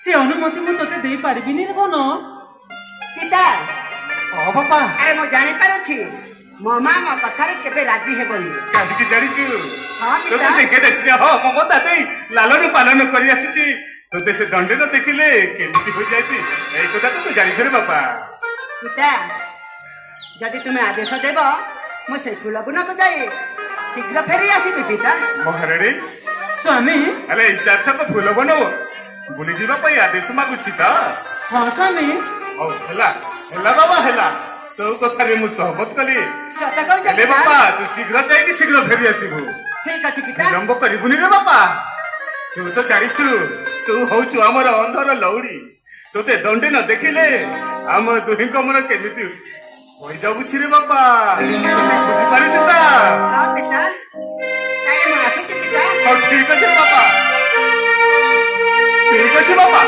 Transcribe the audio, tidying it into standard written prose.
से अनुमति मु तोते देई पारबिनी रे धन पिता ओ बापा अरे मु जानि पारुछि मो मां मो कथारे केबे राजी हेबनी काहे जानिछु हां तो पिता से के देसिया हो ममता देई लालन पालन करि आसीछि तोते से दंडे न देखिले केमति हो जायति ए कथा तो जानिछ रे बापा पिता जदि तुमे आदेश देब मु से फुलबुन को जाई शीघ्र फेरी आसीबि पिता महारानी स्वामी अरे सार्थक फूल बनाओ बुली जीवा पई आदेश मागुछि त हां स्वामी औ हेला हेला बाबा हेला तो कथा रे मु सहमत कली सत कहि हेले बापा तू शीघ्र जाई कि शीघ्र फेरी आसीबु ठीक अछि पिता विलंब करिबुनी रे बापा तू तो जानिछु तू होछु हमर अंधर लौड़ी तोते दंडे न देखिले हम दुहिंक मन केमिति होई जाउछि रे बापा बुझि पारिछु ता हां पिता ताले मु आसी पिता औ ठीक अछि रे बापा ठीक अछि बापा